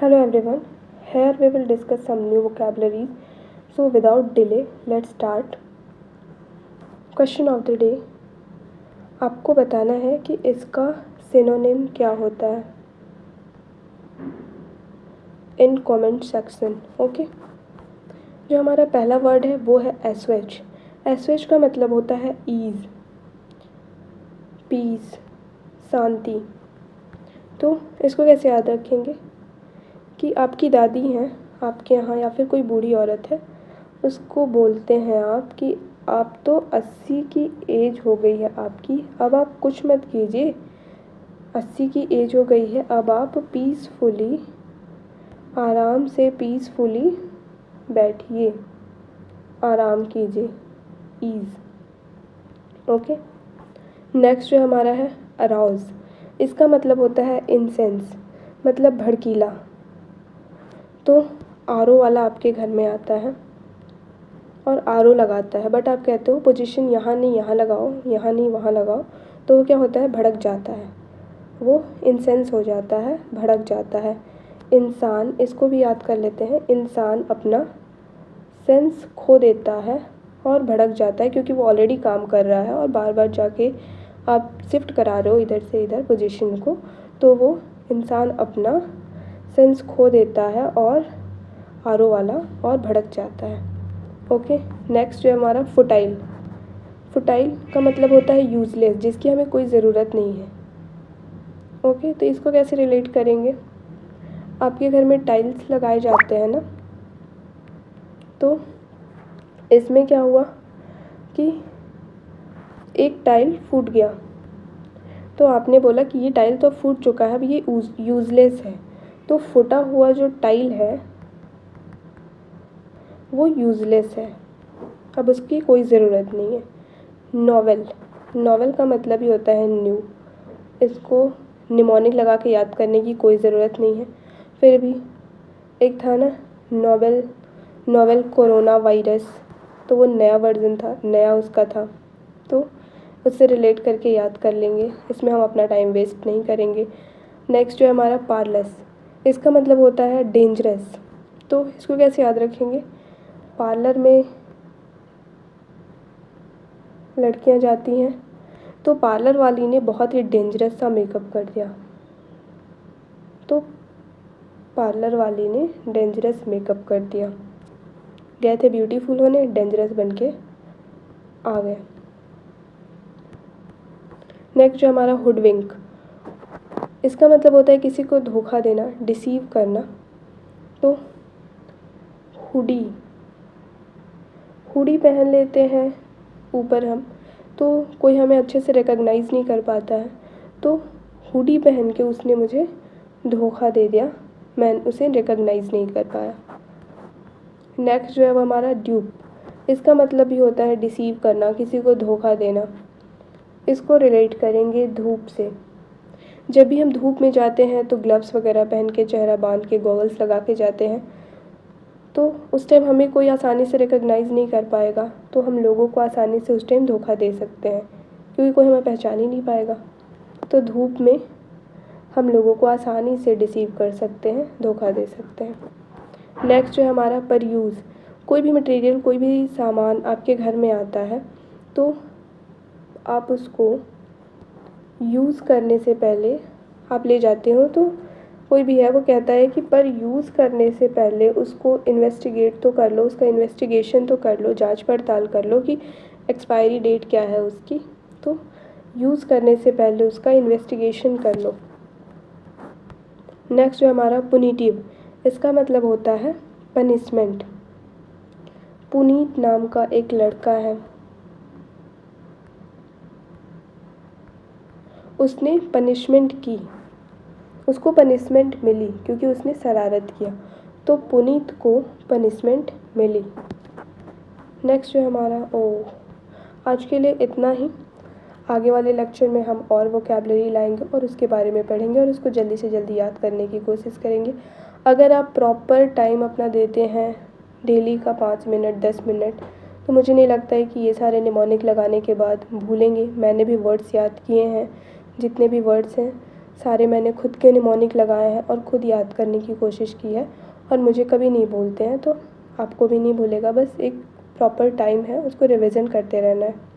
Hello everyone, here we will discuss some new vocabularies. So without delay, let's start. Question of the day. आपको बताना है कि इसका synonym क्या होता है इन कमेंट सेक्शन. ओके, जो हमारा पहला वर्ड है वो है एसवेज. एसवेज का मतलब होता है ईज, पीस, शांति. तो इसको कैसे याद रखेंगे कि आपकी दादी हैं आपके यहाँ या फिर कोई बूढ़ी औरत है, उसको बोलते हैं आप कि आप तो 80 की एज हो गई है आपकी, अब आप कुछ मत कीजिए, 80 की एज हो गई है, अब आप पीसफुली, आराम से पीसफुली बैठिए, आराम कीजिए, ईज. ओके, नेक्स्ट जो हमारा है अराउज. इसका मतलब होता है इंसेंस, मतलब भड़कीला. तो आरओ वाला आपके घर में आता है और आरओ लगाता है, बट आप कहते हो पोजीशन यहाँ नहीं यहाँ लगाओ, यहाँ नहीं वहाँ लगाओ, तो वो क्या होता है, भड़क जाता है, वो इंसेंस हो जाता है, भड़क जाता है. इंसान, इसको भी याद कर लेते हैं. इंसान अपना सेंस खो देता है और भड़क जाता है क्योंकि वो ऑलरेडी काम कर रहा है और बार बार जाके आप शिफ्ट करा रहे हो इधर से इधर पोजीशन को, तो वो इंसान अपना सेंस खो देता है और आरओ वाला और भड़क जाता है. ओके, नेक्स्ट जो है हमारा फुटाइल. फुटाइल का मतलब होता है यूज़लेस, जिसकी हमें कोई ज़रूरत नहीं है. ओके, तो इसको कैसे रिलेट करेंगे. आपके घर में टाइल्स लगाए जाते हैं ना, तो इसमें क्या हुआ कि एक टाइल फूट गया, तो आपने बोला कि ये टाइल तो फूट चुका है, अब ये यूज़लेस है. तो फूटा हुआ जो टाइल है वो यूज़लेस है, अब उसकी कोई ज़रूरत नहीं है. नॉवेल. नॉवेल का मतलब ही होता है न्यू. इसको निमोनिक लगा के याद करने की कोई ज़रूरत नहीं है. फिर भी एक था ना नॉवेल कोरोना वायरस, तो वो नया वर्जन था, नया उसका था, तो उससे रिलेट करके याद कर लेंगे. इसमें हम अपना टाइम वेस्ट नहीं करेंगे. नेक्स्ट जो है हमारा पार्लस. इसका मतलब होता है डेंजरस. तो इसको कैसे याद रखेंगे. पार्लर में लड़कियां जाती हैं, तो पार्लर वाली ने बहुत ही डेंजरस सा मेकअप कर दिया, तो पार्लर वाली ने डेंजरस मेकअप कर दिया. गए थे ब्यूटीफुल होने, डेंजरस बन के आ गए. नेक्स्ट जो हमारा हुडविंक. इसका मतलब होता है किसी को धोखा देना, डिसीव करना. तो हुडी पहन लेते हैं ऊपर हम, तो कोई हमें अच्छे से रिकॉग्नाइज़ नहीं कर पाता है, तो हुडी पहन के उसने मुझे धोखा दे दिया, मैं उसे रिकॉग्नाइज़ नहीं कर पाया. नेक्स्ट जो है वो हमारा ड्यूप. इसका मतलब भी होता है डिसीव करना, किसी को धोखा देना. इसको रिलेट करेंगे धूप से. जब भी हम धूप में जाते हैं तो ग्लव्स वगैरह पहन के, चेहरा बांध के, गॉगल्स लगा के जाते हैं, तो उस टाइम हमें कोई आसानी से रिकॉग्नाइज़ नहीं कर पाएगा, तो हम लोगों को आसानी से उस टाइम धोखा दे सकते हैं क्योंकि कोई हमें पहचान ही नहीं पाएगा. तो धूप में हम लोगों को आसानी से डिसीव कर सकते हैं, धोखा दे सकते हैं. नेक्स्ट जो है हमारा पर यूज़. कोई भी मटेरियल, कोई भी सामान आपके घर में आता है, तो आप उसको यूज़ करने से पहले आप ले जाते हो, तो कोई भी है वो कहता है कि पर यूज़ करने से पहले उसको इन्वेस्टिगेट तो कर लो, उसका इन्वेस्टिगेशन तो कर लो, जांच पड़ताल कर लो कि एक्सपायरी डेट क्या है उसकी. तो यूज़ करने से पहले उसका इन्वेस्टिगेशन कर लो. नेक्स्ट जो हमारा पुनीटिव. इसका मतलब होता है पनिशमेंट. पुनीत नाम का एक लड़का है, उसने पनिशमेंट की, उसको पनिशमेंट मिली क्योंकि उसने शरारत किया, तो पुनीत को पनिशमेंट मिली. नेक्स्ट जो हमारा आज के लिए इतना ही. आगे वाले लेक्चर में हम और वोकैबलरी लाएंगे और उसके बारे में पढ़ेंगे और उसको जल्दी से जल्दी याद करने की कोशिश करेंगे. अगर आप प्रॉपर टाइम अपना देते हैं, डेली का 5 मिनट 10 मिनट, तो मुझे नहीं लगता है कि ये सारे निमोनिक लगाने के बाद भूलेंगे. मैंने भी वर्ड्स याद किए हैं, जितने भी वर्ड्स हैं सारे मैंने खुद के निमोनिक लगाए हैं और खुद याद करने की कोशिश की है और मुझे कभी नहीं भूलते हैं, तो आपको भी नहीं भूलेगा। बस एक प्रॉपर टाइम है, उसको रिविज़न करते रहना है।